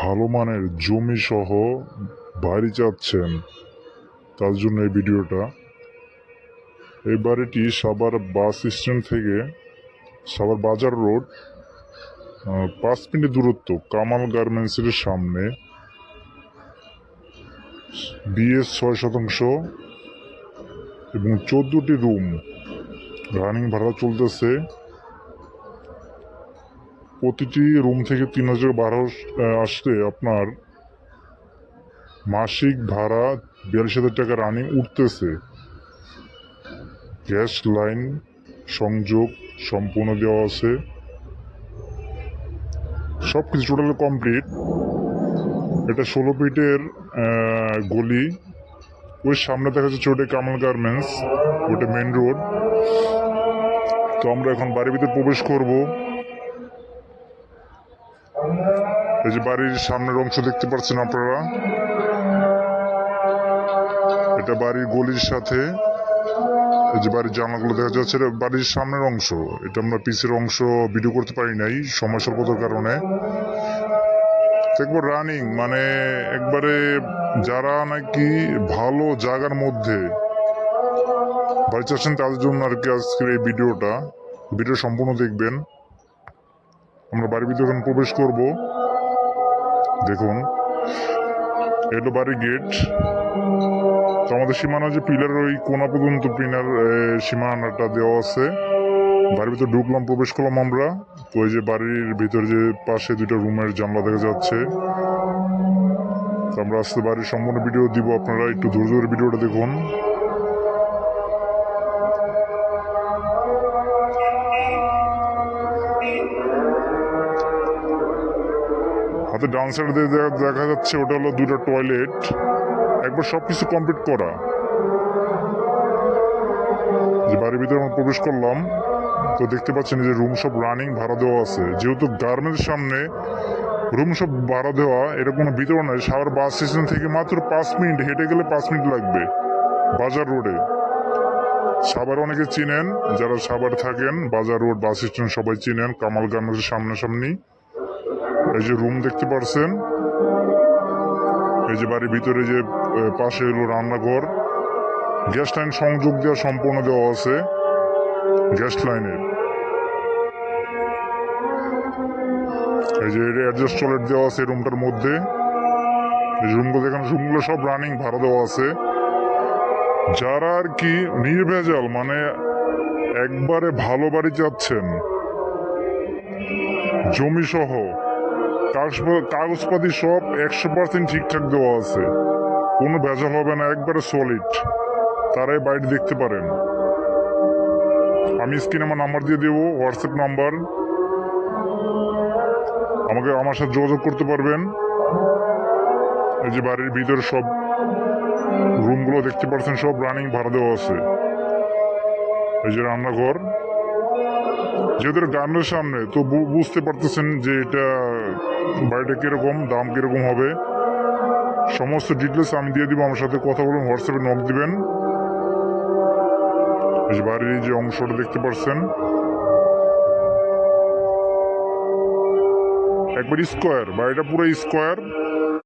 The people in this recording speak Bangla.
ভালো মানের জমি সহ বাড়ি চাচ্ছেন, তার জন্য এই ভিডিওটা। এই বাড়িটি সাভার বাস স্ট্যান্ড থেকে সাভার বাজার রোড 5 মিনিট দূরত্ব, কামাল গার্মেন্টসের সামনে। বিএস 6 শতাংশ এবং 14টি রুম রানিং ভাড়া চলতেছে। প্রতিটি রুম থেকে 3,000 ভাড়া আসলে আপনার মাসিক ভাড়া 42,000 টাকা রানিং উঠতেছে। গ্যাস লাইন সংযোগ সম্পূর্ণ দেওয়া আছে, সব কিছু টোটাল কমপ্লিট। এটা 16 ফিটের গলি। ওই সামনে দেখা যাচ্ছে ওটা কামাল গার্মেন্টস, ওটা মেন রোড। তো আমরা এখন বাড়ির ভিতরে প্রবেশ করব। এই যে বাড়ির সামনের অংশ দেখতে পাচ্ছেন আপনারা, এটা বাড়ির গলির সাথে। এই যে বাড়ির জানালাগুলো দেখা যাচ্ছে, এটা বাড়ির সামনের অংশ। এটা আমরা পিছের অংশ ভিডিও করতে পারি নাই সময় স্বল্পতার কারণে। একবার রানিং, মানে একবারে যারা নাকি ভালো জায়গার মধ্যে বাড়ি চাচ্ছেন তাদের জন্য আর কি আজকের এই ভিডিও সম্পূর্ণ দেখবেন। আমরা বাড়ির ভিতরে এখন প্রবেশ করব। দেখুন, এলো বাড়ির গেট। তো আমাদের সীমানা যে পিলার, ওই কোনা পর্যন্ত পিলার সীমানাটা দেওয়া আছে। বাড়ির ভিতরে ঢুকলাম, প্রবেশ করলাম আমরা। তো ওই যে বাড়ির ভিতরে যে পাশে 2টা রুমের জানলা দেখা যাচ্ছে। তো আমরা আজকে বাড়ির সম্পূর্ণ ভিডিও দিব, আপনারা একটু ধৈর্য ধরে ভিডিওটা দেখুন। হাতে ডান সাইড দিয়ে দেখা যাচ্ছে ওটা হলো 2টা টয়লেট, একবার সবকিছু কমপ্লিট করা। যে বাড়ির ভিতরে আমরা প্রবেশ করলাম, তো দেখতে পাচ্ছেন যে রুম সব রানিং ভাড়া দেওয়া আছে। যেহেতু গার্মেন্টসের সামনে রুম সব ভাড়া দেওয়া, এটা কোনো ভিতর নয়। সাভার বাস স্টেশন থেকে মাত্র 5 মিনিট হেঁটে গেলে 5 মিনিট লাগবে বাজার রোডে। সাভার অনেকে চিনেন, যারা সাভার থাকেন, বাজার রোড বাস স্ট্যান্ড সবাই চিনেন, কামাল গার্মেন্টসের সামনাসামনি। এই যে রুম দেখতে পাচ্ছেন, এই যে বাড়ির ভিতরে যে পাশে হলো রান্নাঘর। গ্যাস লাইন সংযোগ দেওয়া সম্পূর্ণ দেওয়া আছে গ্যাস লাইনের। এই যে অ্যাডজাস্ট টয়লেট দেওয়া আছে রুমটার মধ্যে। এই রুমগুলো দেখেন, রুমগুলো সব রানিং ভাড়া দেওয়া আছে। যারা আর কি নির্ভেজাল, মানে একবারে ভালো বাড়ি চাচ্ছেন, জমি সহ কাগজপাতি সব 100% ঠিকঠাক দেওয়া আছে, কোনো ভেজাল হবে না, একবারে সলিড, তারাই বাড়িটি দেখতে পারেন। আমি স্ক্রিনে আমার নাম্বার দিয়ে দেবো, হোয়াটসঅ্যাপ নাম্বার। আমার সাথে যোগাযোগ করতে পারবেন। এই যে বাড়ির ভিতরে সব রুমগুলো দেখতে পাচ্ছেন, সব রানিং ভাড়া দেওয়া আছে। এই যে রান্নাঘর, যেহেতু গার্মেন্টের সামনে, তো বুঝতে পারতেছেন যে এটা বাড়িটা কিরকম, দাম কিরকম হবে। সমস্ত ডিটেলস আমি দিয়ে দিব, আমার সাথে কথা বলুন, হোয়াটসঅ্যাপে নক দিবেন। এই যে বাড়ির যে অংশটা দেখতে পাচ্ছেন, একবার স্কোয়ার, বাড়িটা পুরো স্কোয়ার।